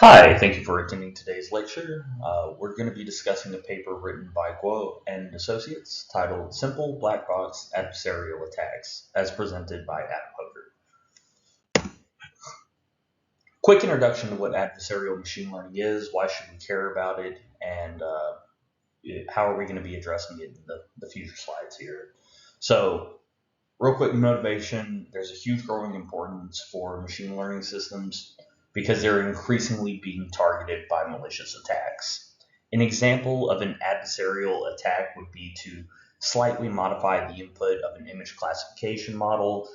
Hi, thank you for attending today's lecture. We're going to be discussing a paper written by Guo and Associates titled Simple Black-box Adversarial Attacks, as presented by Adam Hoger. Quick introduction to what adversarial machine learning is, why should we care about it, and how are we going to be addressing it in the future slides here. So, real quick motivation, there's a huge growing importance for machine learning systems because they're increasingly being targeted by malicious attacks. An example of an adversarial attack would be to slightly modify the input of an image classification model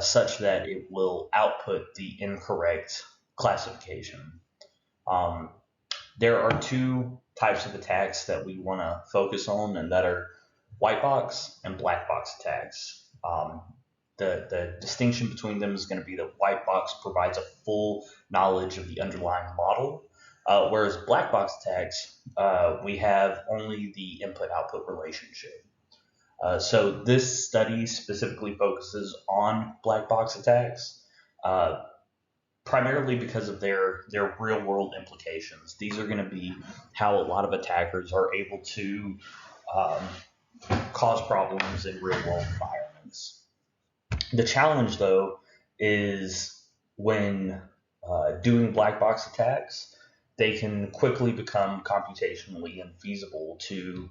such that it will output the incorrect classification. There are two types of attacks that we want to focus on, and that are white box and black box attacks. The distinction between them is going to be that white box provides a full knowledge of the underlying model, whereas black box attacks, we have only the input-output relationship. So this study specifically focuses on black box attacks, primarily because of their real-world implications. These are going to be how a lot of attackers are able to cause problems in real-world environments. The challenge, though, is when doing black box attacks, they can quickly become computationally infeasible to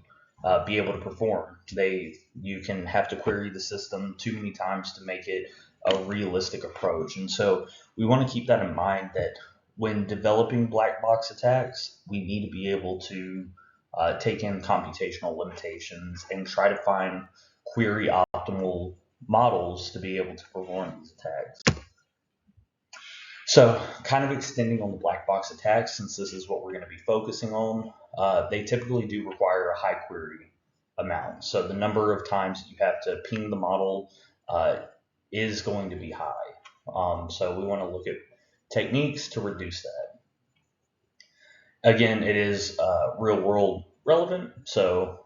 be able to perform. You can have to query the system too many times to make it a realistic approach. And so we want to keep that in mind, that when developing black box attacks, we need to be able to take in computational limitations and try to find query optimal models to be able to perform these attacks. So kind of extending on the black box attacks, since this is what we're going to be focusing on, they typically do require a high query amount. So the number of times that you have to ping the model is going to be high. So we want to look at techniques to reduce that. Again, it is real world relevant, so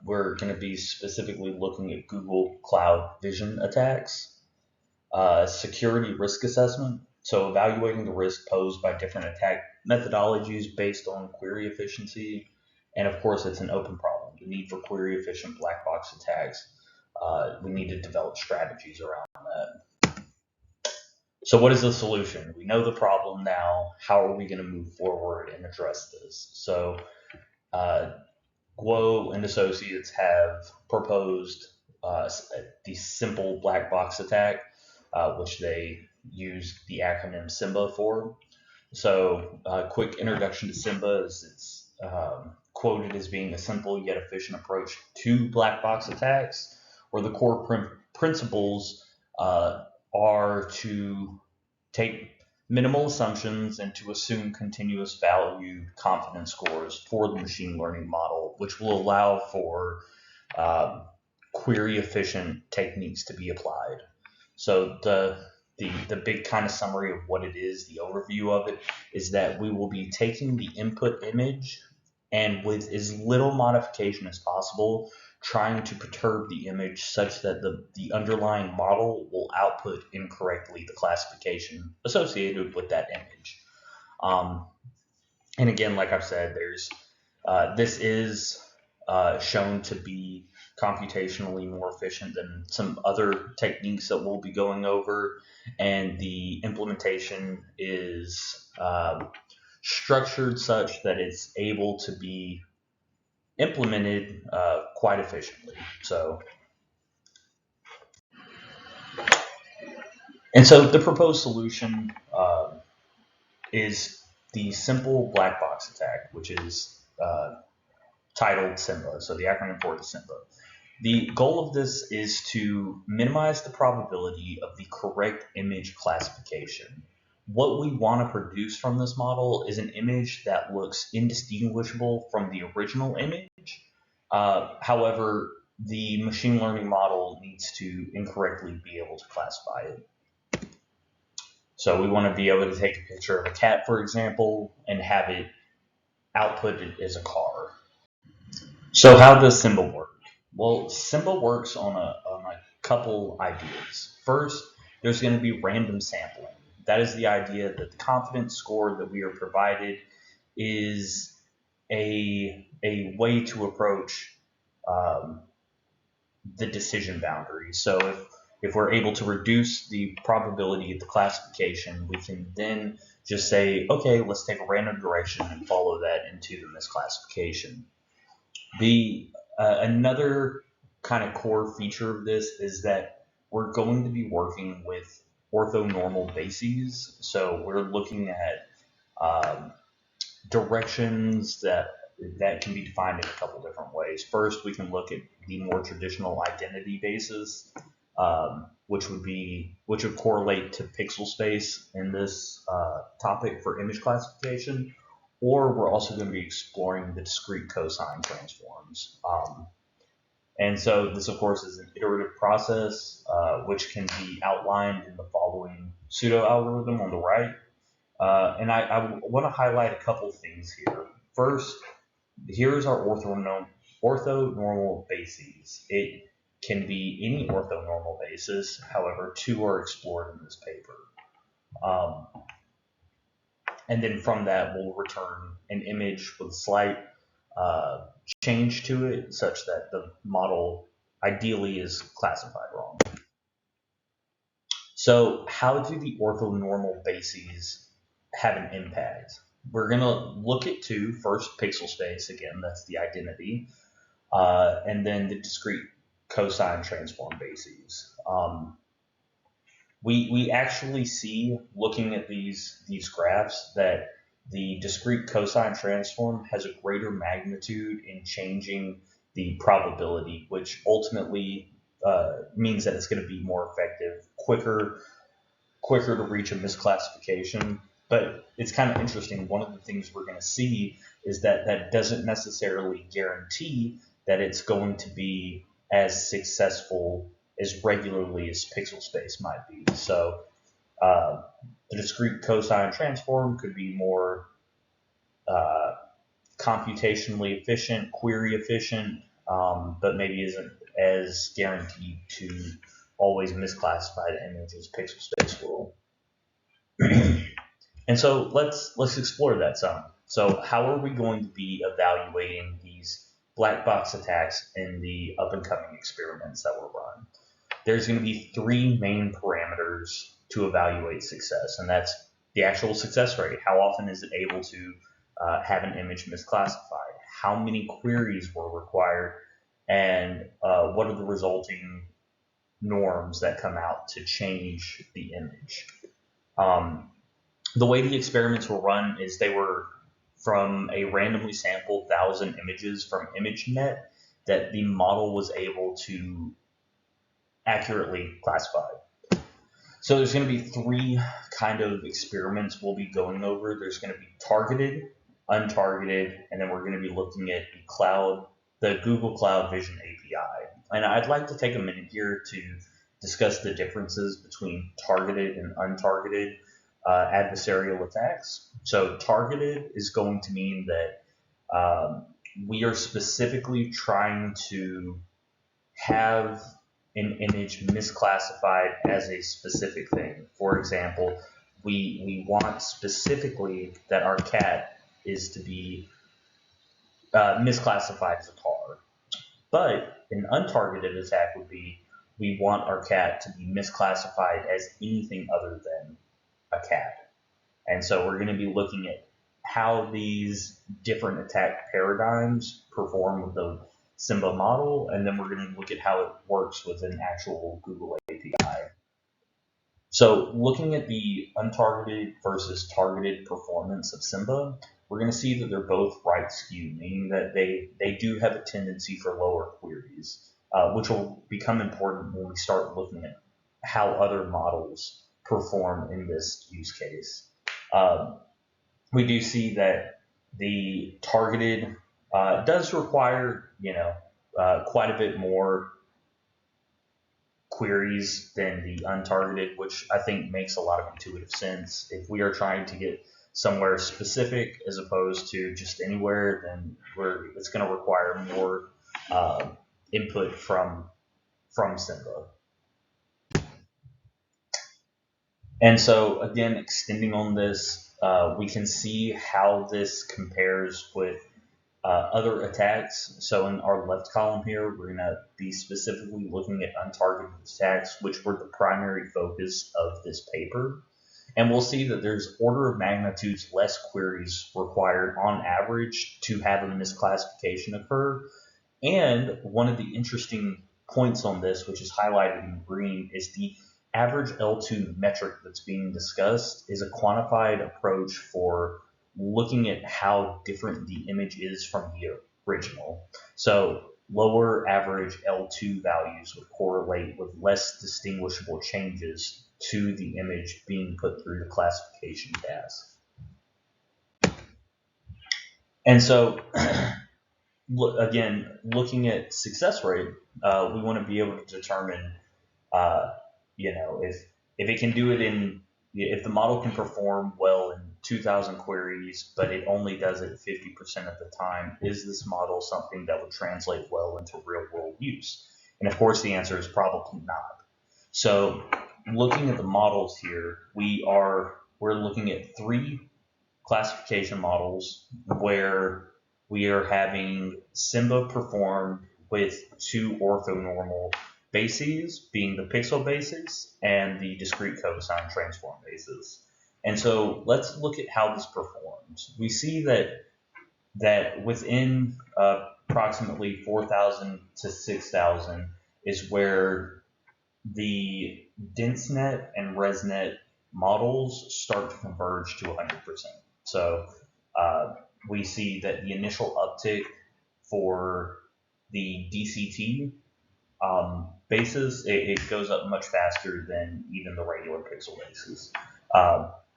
we're going to be specifically looking at Google Cloud Vision attacks, security risk assessment, so evaluating the risk posed by different attack methodologies based on query efficiency, and of course it's an open problem, the need for query efficient black box attacks. We need to develop strategies around that. So what is the solution? We know the problem now. How are we going to move forward and address this? So Guo and Associates have proposed the Simple Black-box attack, which they use the acronym SIMBA for. So quick introduction to SIMBA is it's quoted as being a simple yet efficient approach to black box attacks, where the core principles are to take minimal assumptions and to assume continuous value confidence scores for the machine learning model, which will allow for query efficient techniques to be applied. So the big kind of summary of what it is, the overview of it, is that we will be taking the input image and with as little modification as possible, trying to perturb the image such that the underlying model will output incorrectly the classification associated with that image. And again, like I've said, this is shown to be computationally more efficient than some other techniques that we'll be going over, and the implementation is structured such that it's able to be implemented quite efficiently. So the proposed solution is the Simple Black-box attack, which is titled SIMBA, so the acronym for it is SIMBA. The goal of this is to minimize the probability of the correct image classification. What we want to produce from this model is an image that looks indistinguishable from the original image. However, the machine learning model needs to incorrectly be able to classify it. So we want to be able to take a picture of a cat, for example, and have it outputted as a car. So how does SIMBA work? Well, SIMBA works on a couple ideas. First, there's going to be random sampling. That is the idea that the confidence score that we are provided is a way to approach the decision boundary. So if we're able to reduce the probability of the classification, we can then just say, okay, let's take a random direction and follow that into the misclassification. Another kind of core feature of this is that we're going to be working with orthonormal bases. So we're looking at directions that can be defined in a couple different ways. First, we can look at the more traditional identity bases, which would correlate to pixel space in this topic for image classification. Or we're also going to be exploring the discrete cosine transforms. And so this, of course, is an iterative process, which can be outlined in the following pseudo algorithm on the right. And I want to highlight a couple things here. First, here's our orthonormal bases. It can be any orthonormal basis. However, two are explored in this paper. And then from that, we'll return an image with a slight change to it such that the model ideally is classified wrong. So how do the orthonormal bases have an impact? We're going to look at two. First, pixel space, again, that's the identity, and then the discrete cosine transform bases. We actually see, looking at these graphs, that the discrete cosine transform has a greater magnitude in changing the probability, which ultimately means that it's going to be more effective, quicker to reach a misclassification. But it's kind of interesting. One of the things we're going to see is that that doesn't necessarily guarantee that it's going to be as successful as regularly as pixel space might be. So the discrete cosine transform could be more computationally efficient, query efficient, but maybe isn't as guaranteed to always misclassify the image as pixel space will. And so let's explore that some. So how are we going to be evaluating these black box attacks in the up and coming experiments that we'll run? There's going to be three main parameters to evaluate success, and that's the actual success rate. How often is it able to have an image misclassified? How many queries were required? And what are the resulting norms that come out to change the image? The way the experiments were run is they were from a randomly sampled 1,000 images from ImageNet that the model was able to accurately classify. So there's going to be three kind of experiments we'll be going over. There's going to be targeted, untargeted, and then we're going to be looking at the Google Cloud Vision API. And I'd like to take a minute here to discuss the differences between targeted and untargeted adversarial attacks. So targeted is going to mean that we are specifically trying to have an image misclassified as a specific thing. For example, we want specifically that our cat is to be misclassified as a car. But an untargeted attack would be we want our cat to be misclassified as anything other than a cat. And so we're going to be looking at how these different attack paradigms perform with the Simba model, and then we're going to look at how it works with an actual Google API. So looking at the untargeted versus targeted performance of Simba, we're going to see that they're both right skewed, meaning that they do have a tendency for lower queries, which will become important when we start looking at how other models perform in this use case. We do see that the targeted does require, quite a bit more queries than the untargeted, which I think makes a lot of intuitive sense. If we are trying to get somewhere specific as opposed to just anywhere, then it's going to require more input from Simba. And so again, extending on this, we can see how this compares with other attacks. So in our left column here, we're going to be specifically looking at untargeted attacks, which were the primary focus of this paper. And we'll see that there's order of magnitudes less queries required on average to have a misclassification occur. And one of the interesting points on this, which is highlighted in green, is the average L2 metric that's being discussed is a quantified approach for looking at how different the image is from the original. So lower average L2 values would correlate with less distinguishable changes to the image being put through the classification task. And so again, looking at success rate, we want to be able to determine, if it can do it if the model can perform well in 2,000 queries, but it only does it 50% of the time, is this model something that would translate well into real world use? And of course, the answer is probably not. So looking at the models here, we're looking at 3 classification models where we are having Simba performed with 2 orthonormal bases, being the pixel basis and the discrete cosine transform bases. And so let's look at how this performs. We see that within approximately 4,000 to 6,000 is where the DenseNet and ResNet models start to converge to 100%. So we see that the initial uptick for the DCT bases, it goes up much faster than even the regular pixel bases,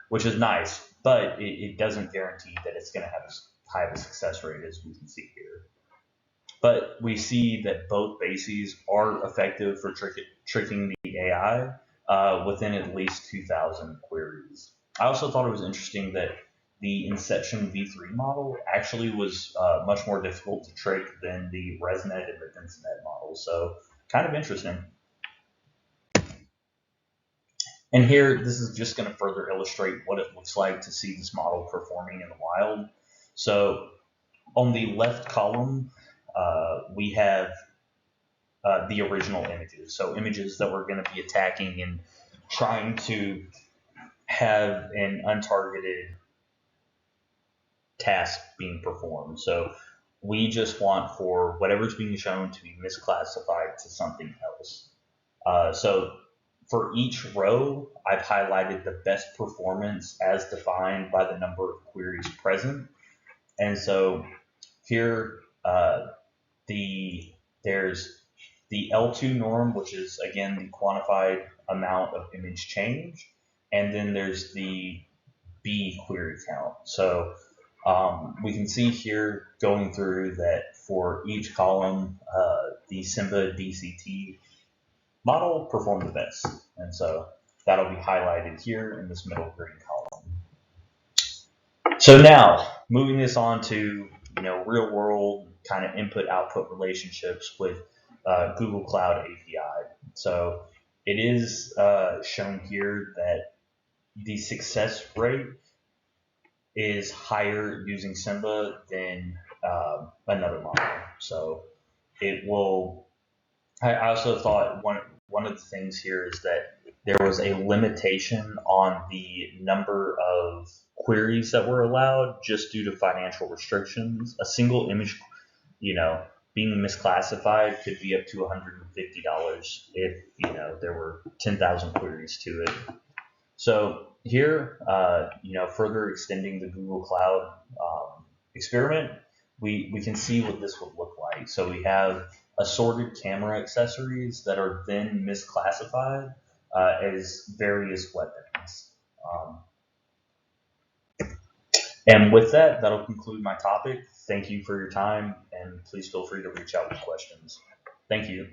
which is nice, but it doesn't guarantee that it's going to have as high of a success rate as we can see here. But we see that both bases are effective for tricking the AI within at least 2,000 queries. I also thought it was interesting that the Inception v3 model actually was much more difficult to trick than the ResNet and the DenseNet model. So kind of interesting. And here, this is just going to further illustrate what it looks like to see this model performing in the wild. So on the left column, we have the original images. So images that we're going to be attacking and trying to have an untargeted task being performed. So we just want for whatever's being shown to be misclassified to something else. So for each row, I've highlighted the best performance as defined by the number of queries present. And so here, there's the L2 norm, which is, again, the quantified amount of image change. And then there's the B query count. So we can see here going through that for each column, the Simba DCT model performed the best. And so that'll be highlighted here in this middle green column. So now, moving this on to real world kind of input-output relationships with Google Cloud API. So it is shown here that the success rate is higher using Simba than another model. So it will. I also thought one of the things here is that there was a limitation on the number of queries that were allowed just due to financial restrictions. A single image, being misclassified could be up to $150 if there were 10,000 queries to it. So here, further extending the Google Cloud experiment, we can see what this would look like. So we have assorted camera accessories that are then misclassified as various weapons. And with that, that'll conclude my topic. Thank you for your time, and please feel free to reach out with questions. Thank you.